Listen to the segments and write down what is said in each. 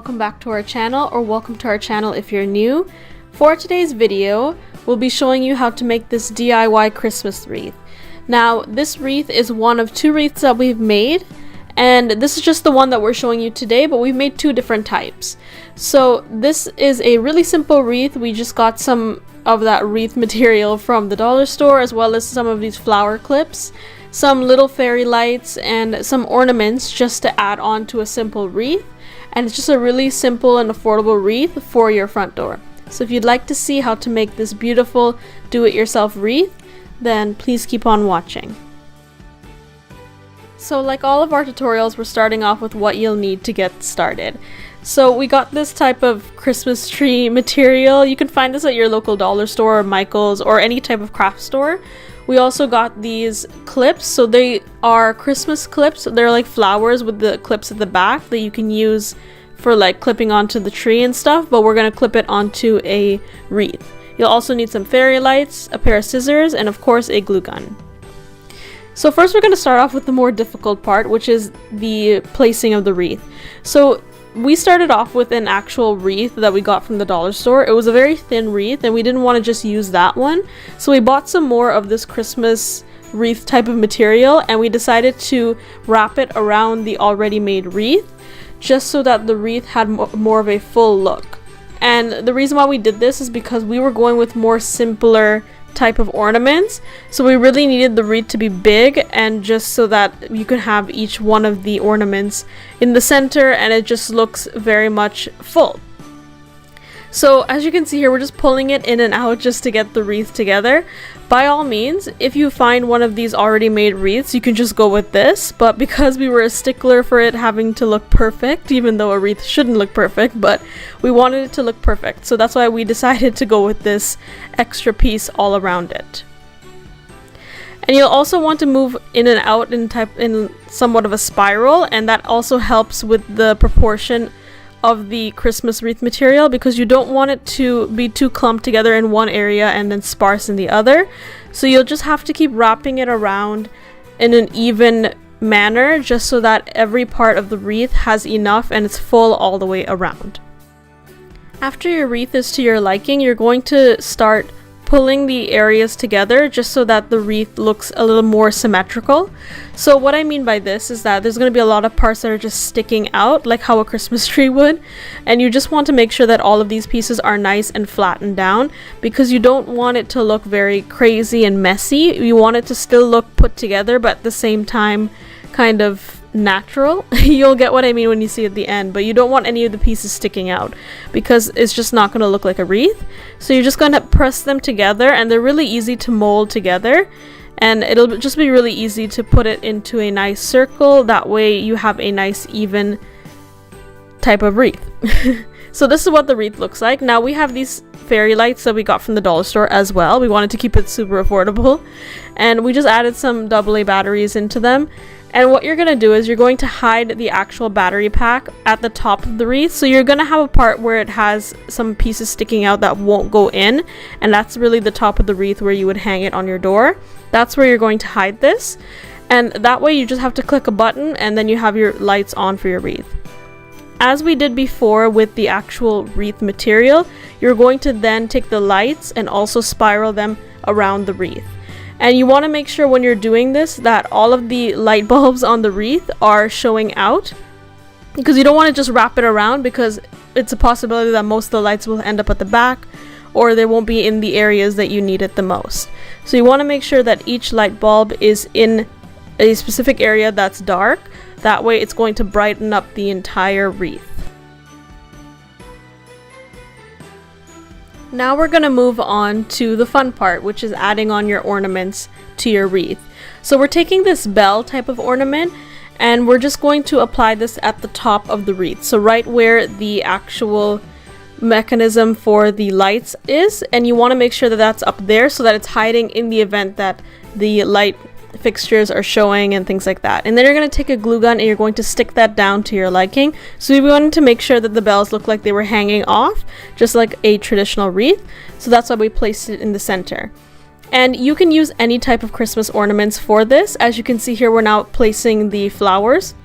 welcome back to our channel, or welcome to our channel if you're new. For today's video, we'll be showing you how to make this DIY Christmas wreath. Now, this wreath is one of two wreaths that we've made, and this is just the one that we're showing you today, but we've made two different types. So this is a really simple wreath. We just got some of that wreath material from the dollar store, as well as some of these flower clips, some little fairy lights, and some ornaments just to add on to a simple wreath. And it's just a really simple and affordable wreath for your front door. So if you'd like to see how to make this beautiful do-it-yourself wreath, then please keep on watching. So like all of our tutorials, we're starting off with what you'll need to get started. So we got this type of Christmas tree material. You can find this at your local dollar store or Michael's or any type of craft store. We also got these clips. So they are Christmas clips. They're like flowers with the clips at the back that you can use for like clipping onto the tree and stuff, but we're going to clip it onto a wreath. You'll also need some fairy lights, a pair of scissors, and of course a glue gun. So first we're going to start off with the more difficult part, which is the placing of the wreath. So we started off with an actual wreath that we got from the dollar store. It was a very thin wreath and we didn't want to just use that one. So we bought some more of this Christmas wreath type of material and we decided to wrap it around the already made wreath, just so that the wreath had more of a full look. And the reason why we did this is because we were going with more simpler type of ornaments, so we really needed the wreath to be big, and just so that you can have each one of the ornaments in the center and it just looks very much full. So as you can see here, we're just pulling it in and out just to get the wreath together. By all means, if you find one of these already made wreaths, you can just go with this, but because we were a stickler for it having to look perfect, even though a wreath shouldn't look perfect, but we wanted it to look perfect, so that's why we decided to go with this extra piece all around it. And you'll also want to move in and out in somewhat of a spiral, and that also helps with the proportion of the Christmas wreath material, because you don't want it to be too clumped together in one area and then sparse in the other. So you'll just have to keep wrapping it around in an even manner, just so that every part of the wreath has enough and it's full all the way around. After your wreath is to your liking, you're going to start pulling the areas together just so that the wreath looks a little more symmetrical. So what I mean by this is that there's going to be a lot of parts that are just sticking out, like how a Christmas tree would, and you just want to make sure that all of these pieces are nice and flattened down, because you don't want it to look very crazy and messy. You want it to still look put together, but at the same time kind of natural. You'll get what I mean when you see it at the end, but you don't want any of the pieces sticking out, because it's just not going to look like a wreath. So you're just going to press them together, and they're really easy to mold together, and it'll just be really easy to put it into a nice circle. That way you have a nice even type of wreath. So this is what the wreath looks like. Now we have these fairy lights that we got from the dollar store as well. We wanted to keep it super affordable, and we just added some AA batteries into them. And what you're going to do is you're going to hide the actual battery pack at the top of the wreath. So you're going to have a part where it has some pieces sticking out that won't go in, and that's really the top of the wreath where you would hang it on your door. That's where you're going to hide this, and that way you just have to click a button and then you have your lights on for your wreath. As we did before with the actual wreath material, you're going to then take the lights and also spiral them around the wreath. And you want to make sure when you're doing this that all of the light bulbs on the wreath are showing out, because you don't want to just wrap it around, because it's a possibility that most of the lights will end up at the back, or they won't be in the areas that you need it the most. So you want to make sure that each light bulb is in a specific area that's dark. That way it's going to brighten up the entire wreath. Now we're going to move on to the fun part, which is adding on your ornaments to your wreath. So we're taking this bell type of ornament, and we're just going to apply this at the top of the wreath. So right where the actual mechanism for the lights is, and you want to make sure that that's up there so that it's hiding in the event that the light fixtures are showing and things like that. And then you're going to take a glue gun and you're going to stick that down to your liking. So we wanted to make sure that the bells look like they were hanging off, just like a traditional wreath. So that's why we placed it in the center. And you can use any type of Christmas ornaments for this. As you can see here, we're now placing the flowers.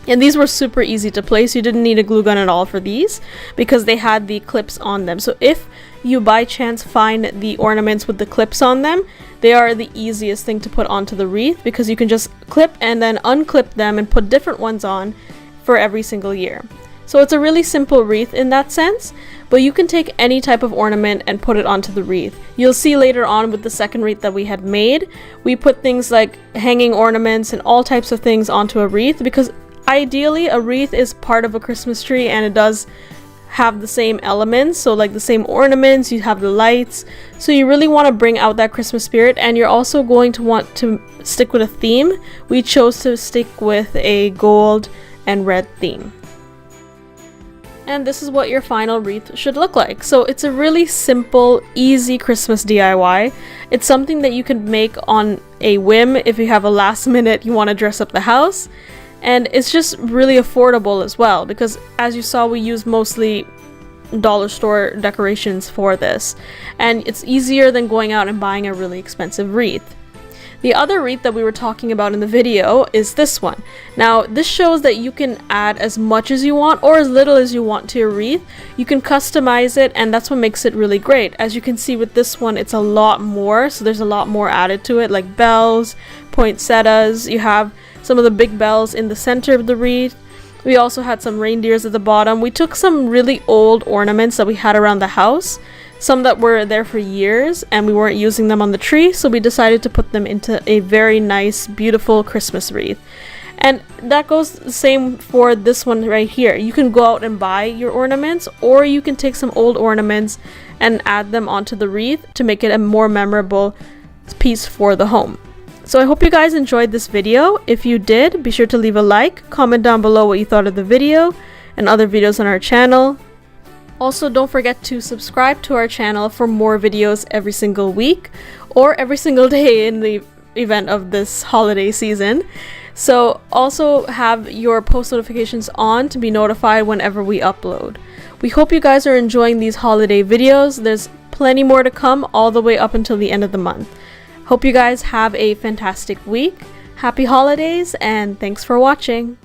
And these were super easy to place. You didn't need a glue gun at all for these because they had the clips on them. So if you by chance find the ornaments with the clips on them, they are the easiest thing to put onto the wreath because you can just clip and then unclip them and put different ones on for every single year. So it's a really simple wreath in that sense, but you can take any type of ornament and put it onto the wreath. You'll see later on with the second wreath that we had made, we put things like hanging ornaments and all types of things onto a wreath because ideally a wreath is part of a Christmas tree and it does have the same elements, so like the same ornaments, you have the lights, so you really want to bring out that Christmas spirit, and you're also going to want to stick with a theme. We chose to stick with a gold and red theme. And this is what your final wreath should look like. So it's a really simple, easy Christmas DIY. It's something that you can make on a whim if you have a last minute you want to dress up the house. And it's just really affordable as well because as you saw, we use mostly dollar store decorations for this. And it's easier than going out and buying a really expensive wreath. The other wreath that we were talking about in the video is this one. Now, this shows that you can add as much as you want or as little as you want to your wreath. You can customize it, and that's what makes it really great. As you can see with this one, it's a lot more, so there's a lot more added to it, like bells, poinsettias. You have some of the big bells in the center of the wreath. We also had some reindeers at the bottom. We took some really old ornaments that we had around the house, some that were there for years and we weren't using them on the tree, so we decided to put them into a very nice, beautiful Christmas wreath. And that goes the same for this one right here. You can go out and buy your ornaments, or you can take some old ornaments and add them onto the wreath to make it a more memorable piece for the home. So I hope you guys enjoyed this video. If you did, be sure to leave a like, comment down below what you thought of the video and other videos on our channel. Also, don't forget to subscribe to our channel for more videos every single week or every single day in the event of this holiday season. So also have your post notifications on to be notified whenever we upload. We hope you guys are enjoying these holiday videos. There's plenty more to come all the way up until the end of the month. Hope you guys have a fantastic week. Happy holidays and thanks for watching.